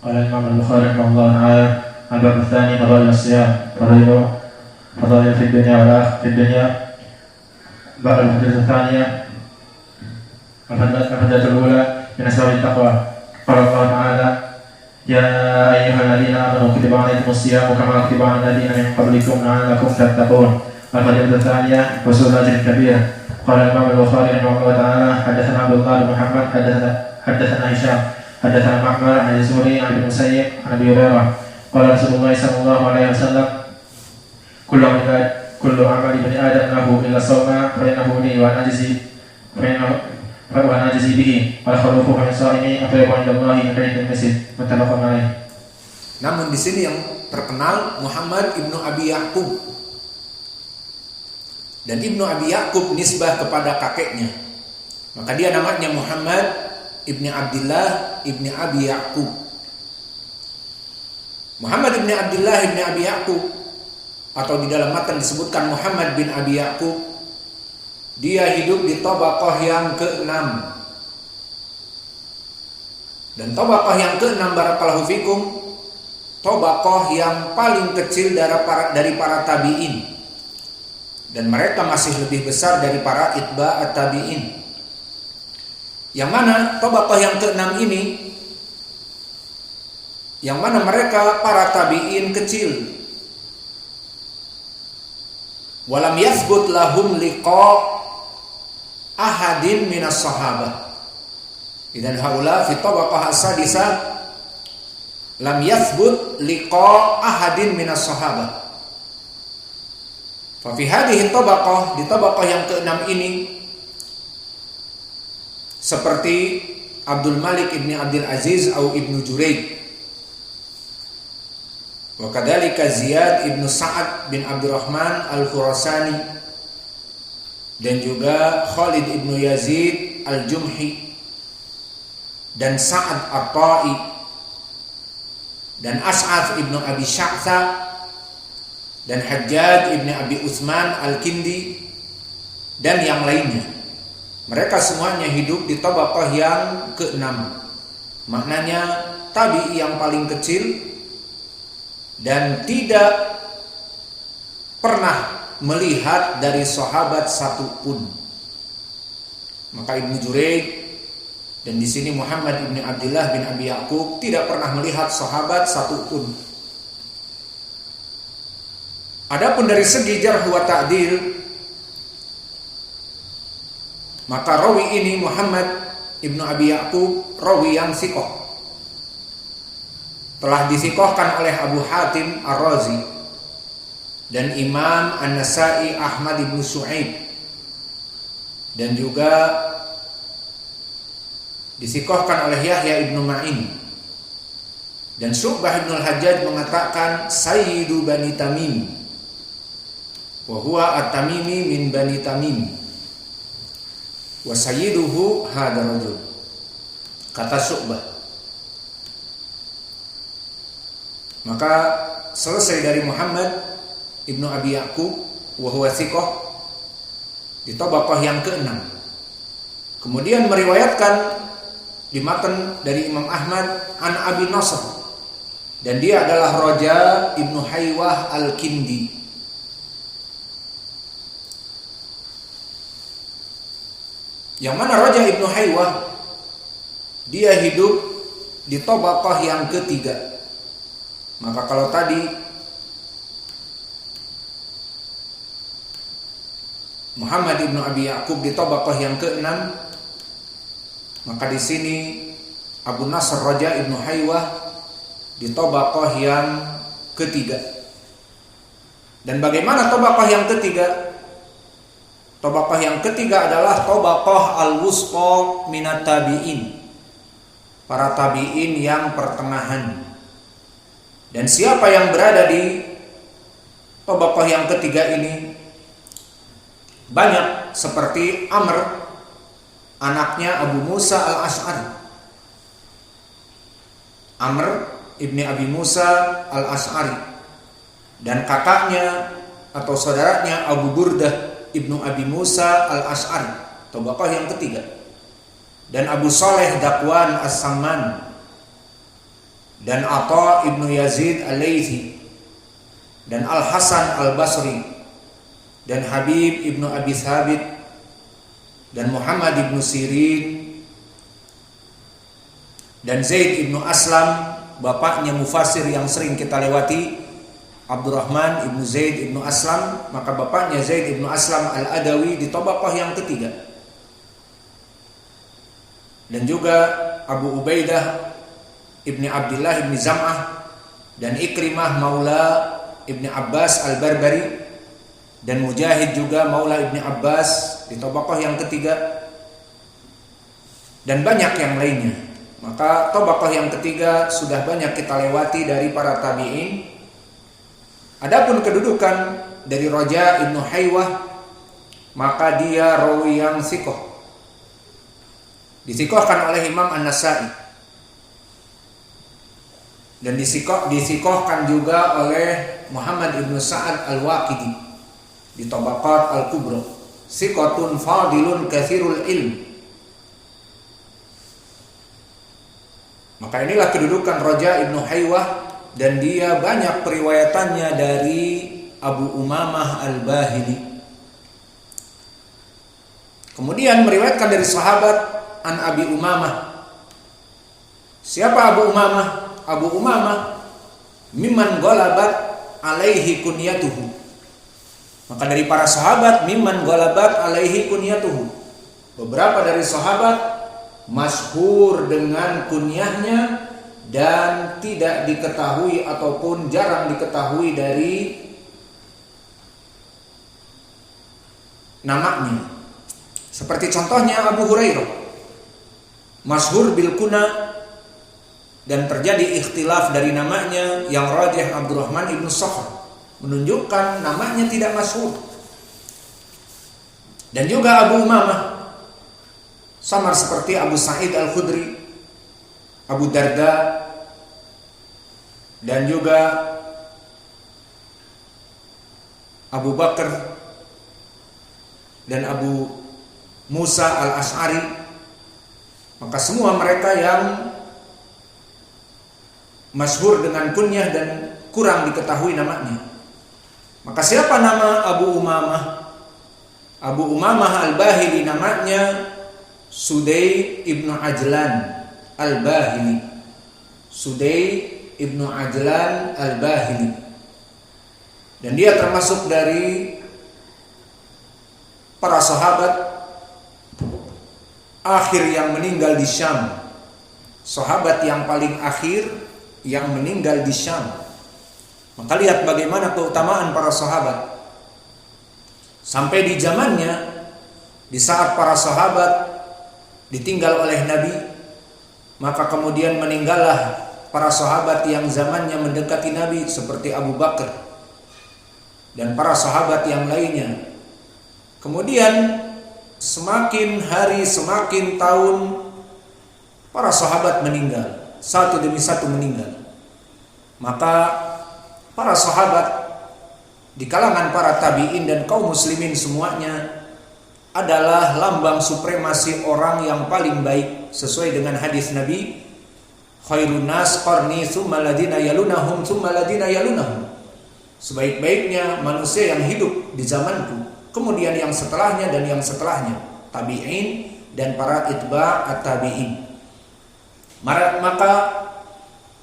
قال الإمام البخاري رحمه الله تعالى: الباب الثاني فضائل الصيام. فضائل في الدنيا والآخرة. في الدنيا بعد الحديث الثانية الفضيلة الأولى من أسباب التقوى. قال الله تعالى: يا أيها الذين آمنوا كتب عليكم الصيام كما كتب على الذين من قبلكم لعلكم تتقون. الفضيلة الثانية حصول أجر كبير. قال الإمام البخاري رحمه الله تعالى: حدثنا عبد الله بن محمد حدثنا هشام حدثنا معمر عن الزهري عن ابن المسيب عن أبي هريرة قال رسول الله صلى الله عليه وسلم: كل عمل ابن آدم له إلا الصوم فإنه لي وأنا أجزي به والخلوف من صائم أطيب عند الله من ريح المسجد. متفق عليه. Namun di sini yang terkenal Muhammad ibnu Abi Ya'qub, dan ibnu Abi Ya'qub nisbah kepada kakeknya, maka dia namanya Muhammad ibni Abdullah ibni Abi Ya'qub. Muhammad ibni Abdullah ibni Abi Ya'qub, atau di dalam matan disebutkan Muhammad bin Abi Ya'qub, dia hidup di tabaqah yang ke-6. Dan tabaqah yang ke-6 barakallahu fikum, tabaqah yang paling kecil dari para tabi'in. Dan mereka masih lebih besar dari para itba'at tabi'in. Yang mana tabaqah yang ke-6 ini, yang mana mereka para tabi'in kecil. Walam yathbut lahum liqa ahadin minas sahabah. Idzan haula fi tabaqah as-sadisah lam yathbut liqa ahadin minas sahabah. Fa fi hadhihi tabaqah, di tabaqah yang ke-6 ini, seperti Abdul Malik ibni Abdul Aziz atau Ibnu Jurayj, wa kadzalika Ziyad ibnu Sa'ad bin Abdurrahman al-Khurasani, dan juga Khalid ibnu Yazid al-Jumhi, dan Sa'ad at-Ta'i, dan As'af ibnu Abi Sya'tha, dan Hajjaj ibnu Abi Utsman al-Kindi, dan yang lainnya. Mereka semuanya hidup di tabaqah yang ke-6. Maknanya tabi'i yang paling kecil dan tidak pernah melihat dari sahabat satupun. Maka Ibnu Jurayj dan di sini Muhammad ibn Abdullah bin Abi Ya'qub tidak pernah melihat sahabat satupun. Adapun dari segi jarh wa ta'dil, maka rawi ini Muhammad ibn Abi Ya'qub rawi yang thiqah, telah disikohkan oleh Abu Hatim Ar-Razi dan Imam An-Nasa'i Ahmad ibn Su'aib, dan juga disikohkan oleh Yahya ibn Ma'in. Dan Syu'bah ibn al-Hajjaj mengatakan Sayyidu Bani Tamim, wa huwa at-Tamimi min Bani Tamim, wa sayyiduhu hadha rajul, kata Syu'bah. Maka selesai dari Muhammad ibnu Abi Ya'qub wa huwa thiqah di tabaqah yang ke-6. Kemudian meriwayatkan di matan dari Imam Ahmad an Abi Nasr, dan dia adalah Raja ibnu Haywah al-Kindi. Yang mana Raja ibnu Haywah, dia hidup di tabaqah yang ke-3. Maka kalau tadi Muhammad ibnu Abi Ya'qub di tabaqah yang ke-6, maka di sini Abu Nasr Raja ibnu Haywah di tabaqah yang ke-3. Dan bagaimana tabaqah yang ke-3? Tabaqah yang ke-3 adalah tabaqah al-wusqa minat tabi'in, para tabi'in yang pertengahan. Dan siapa yang berada di tabaqah yang ke-3 ini? Banyak, seperti Amr, anaknya Abu Musa al-Ash'ari. Amr ibni Abi Musa al-Ash'ari, dan kakaknya atau saudaranya Abu Burdah ibnu Abi Musa al-Ash'ari, tabaqah yang ke-3. Dan Abu Saleh Dakwan as-Samman, dan Atha ibnu Yazid al-Laitsi, dan Al-Hasan al-Basri, dan Habib ibnu Abi Thabit, dan Muhammad ibnu Sirin, dan Zaid ibnu Aslam, bapaknya mufasir yang sering kita lewati, Abdurrahman ibnu Zaid ibnu Aslam. Maka bapaknya Zaid ibnu Aslam al-Adawi di tabaqah yang ketiga. Dan juga Abu Ubaidah ibni Abdullah ibni Zam'ah, dan Ikrimah maula ibni Abbas al-Barbari, dan Mujahid juga maula ibni Abbas di tabaqah yang ketiga, dan banyak yang lainnya. Maka tabaqah yang ketiga sudah banyak kita lewati dari para tabi'in. Adapun kedudukan dari Raja ibnu Haywah, maka dia rawi yang thiqah, disikohkan oleh Imam An-Nasai, dan disikohkan juga oleh Muhammad ibnu Sa'ad al-Waqidi di Tabaqat al-Kubra. Thiqatun fadilun katsirul ilm. Maka inilah kedudukan Raja ibnu Haywah, dan dia banyak periwayatannya dari Abu Umamah al-Bahili. Kemudian meriwayatkan dari sahabat an Abi Umamah. Siapa Abu Umamah? Abu Umamah mimman ghalabat alaihi kunyatuhu. Maka dari para sahabat, mimman ghalabat alaihi kunyatuhu, beberapa dari sahabat masyhur dengan kunyahnya dan tidak diketahui ataupun jarang diketahui dari namanya. Seperti contohnya Abu Hurairah, masyhur bil kuna, dan terjadi ikhtilaf dari namanya, yang rajih Abdurrahman ibnu Sakhr, menunjukkan namanya tidak masyhur. Dan juga Abu Umamah samar seperti Abu Sa'id al-Khudri, Abu Darda, dan juga Abu Bakar dan Abu Musa al-Ash'ari. Maka semua mereka yang masyhur dengan kunyah dan kurang diketahui namanya. Maka siapa nama Abu Umamah? Abu Umamah al-Bahili namanya Sudai ibnu Ajlan al-Bahili. Sudai ibnu Ajlan al-Bahili. Dan dia termasuk dari para sahabat akhir yang meninggal di Syam. Sahabat yang paling akhir yang meninggal di Syam. Maka lihat bagaimana keutamaan para sahabat. Sampai di zamannya, di saat para sahabat ditinggal oleh Nabi, maka kemudian meninggallah para sahabat yang zamannya mendekati Nabi seperti Abu Bakar dan para sahabat yang lainnya. Kemudian semakin hari semakin tahun para sahabat meninggal, satu demi satu meninggal. Maka para sahabat di kalangan para tabi'in dan kaum muslimin semuanya adalah lambang supremasi orang yang paling baik, sesuai dengan hadis Nabi, khairun nas qarni tsumma ladina yalunahum tsumma ladina yalunahum. Sebaik-baiknya manusia yang hidup di zamanku, kemudian yang setelahnya dan yang setelahnya, tabi'in dan para itba' at-tabi'in. Maka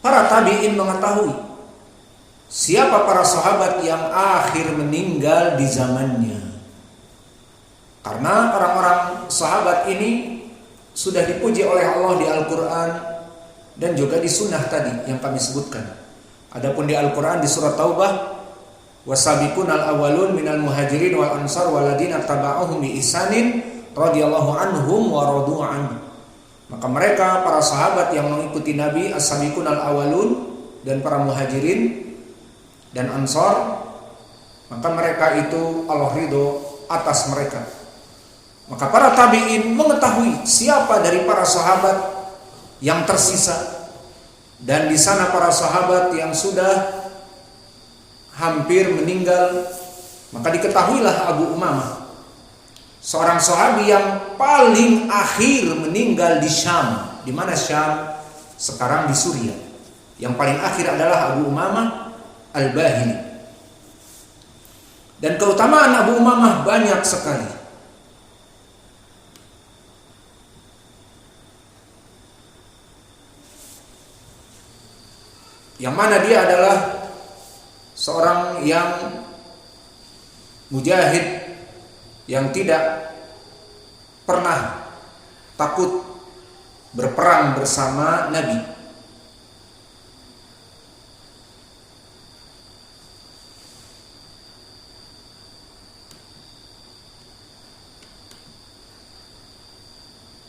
para tabi'in mengetahui siapa para sahabat yang akhir meninggal di zamannya. Karena orang-orang sahabat ini sudah dipuji oleh Allah di Al-Quran dan juga di sunnah tadi yang kami sebutkan. Adapun di Al-Quran di surat Taubah, wasabiqunal awwalun minal muhajirin wal ansar waladina taba'uhum bi ihsanin radhiyallahu anhum wa radu anhu. Maka mereka para sahabat yang mengikuti Nabi, as-sabiqunal awwalun, dan para muhajirin dan ansar, maka mereka itu Allah ridho atas mereka. Maka para tabi'in mengetahui siapa dari para sahabat yang tersisa, dan di sana para sahabat yang sudah hampir meninggal. Maka diketahuilah Abu Umamah, seorang sahabi yang paling akhir meninggal di Syam. Di mana Syam? Sekarang di Suriah. Yang paling akhir adalah Abu Umamah Al-Bahili. Dan keutamaan Abu Umamah banyak sekali. Yang mana dia adalah seorang yang mujahid, yang tidak pernah takut berperang bersama Nabi.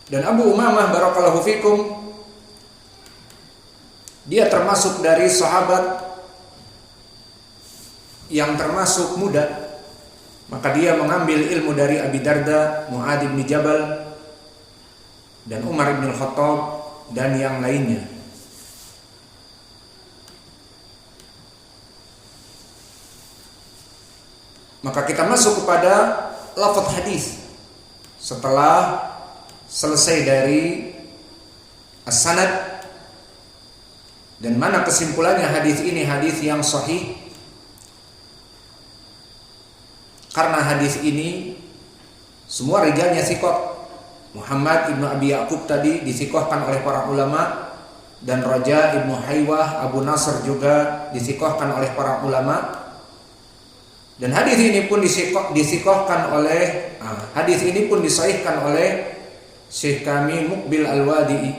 Dan Abu Umamah barakallahu fikum, dia termasuk dari sahabat yang termasuk muda. Maka dia mengambil ilmu dari Abi Darda, Mu'adz bin Jabal, dan Umar bin Khattab, dan yang lainnya. Maka kita masuk kepada lafaz hadis setelah selesai dari as-sanad, dan mana kesimpulannya hadis ini hadis yang sahih. Karena hadis ini semua rijalnya thiqah. Muhammad ibnu Abi Ya'qub tadi disikohkan oleh para ulama, dan Raja ibnu Haywah, Abu Nasr juga disikohkan oleh para ulama. Dan hadis ini pun disikohkan oleh hadis ini pun disahihkan oleh Syekh kami Muqbil Al-Wadi'i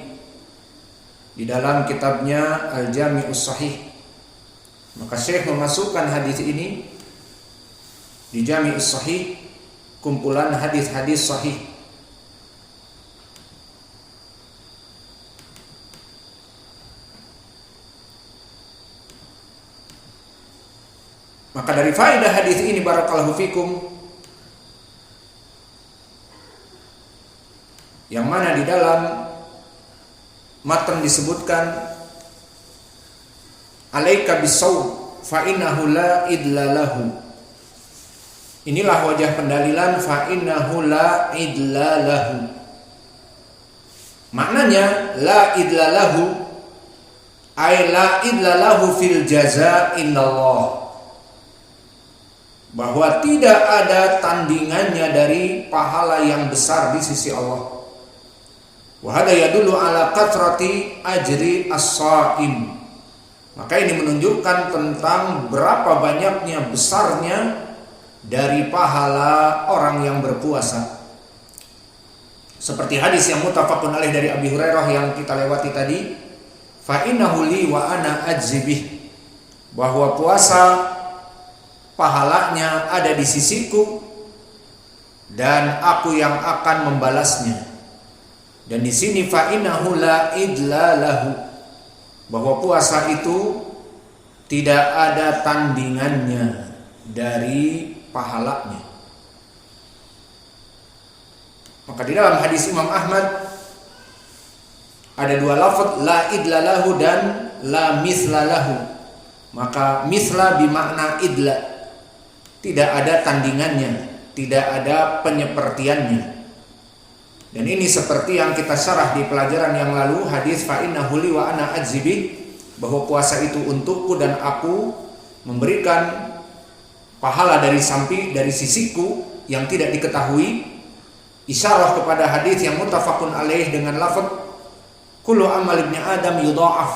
di dalam kitabnya Al-Jami'us Sahih. Maka Syekh memasukkan hadis ini di Jami'us Sahih, kumpulan hadis-hadis sahih. Maka dari faedah hadis ini barakallahu fikum, yang mana di dalam matan disebutkan alaika bisawm fa innahu la idla lahu. Inilah wajah pendalilan fa innahu la idla lahu. Maknanya la idla lahu ay la idla lahu fil jaza indallah, bahwa tidak ada tandingannya dari pahala yang besar di sisi Allah. Wa hada yadullu ala kathrati ajri as-shaim. Maka ini menunjukkan tentang berapa banyaknya besarnya dari pahala orang yang berpuasa. Seperti hadis yang muttafaqun alaih dari Abi Hurairah yang kita lewati tadi, fa innahu li wa ana ajzibih, bahwa puasa pahalanya ada di sisiku dan aku yang akan membalasnya. Dan di sini fa innahu la idla lahu, bahwa puasa itu tidak ada tandingannya dari pahalanya. Maka di dalam hadis Imam Ahmad ada dua lafaz, la idla lahu dan la misla lahu. Maka misla bimakna idla, tidak ada tandingannya, tidak ada penyepertiannya. Dan ini seperti yang kita syarah di pelajaran yang lalu, hadis fa innahu li wa ana ajzibi, bahwa puasa itu untukku dan aku memberikan pahala dari sisiku yang tidak diketahui. Isyarah kepada hadis yang muttafaqun alaih dengan lafaz kullu amal ibni adam yudha'af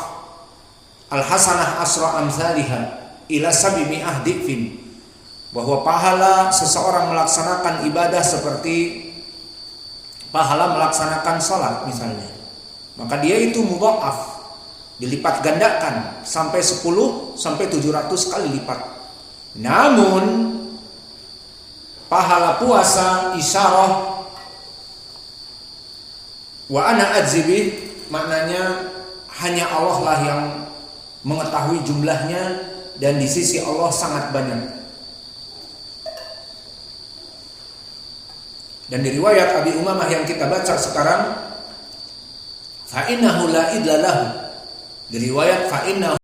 al hasanah asra amsalihha ila 700 dhifin, bahwa pahala seseorang melaksanakan ibadah seperti pahala melaksanakan salat misalnya, maka dia itu mudha'af, dilipat gandakan sampai 10 sampai 700 kali lipat. Namun pahala puasa isyarah wa ana ajzibi, maknanya hanya Allah lah yang mengetahui jumlahnya, dan di sisi Allah sangat banyak. Dan di riwayat Abi Umamah yang kita baca sekarang, fa innahu la idla lahu, di riwayat fa innahu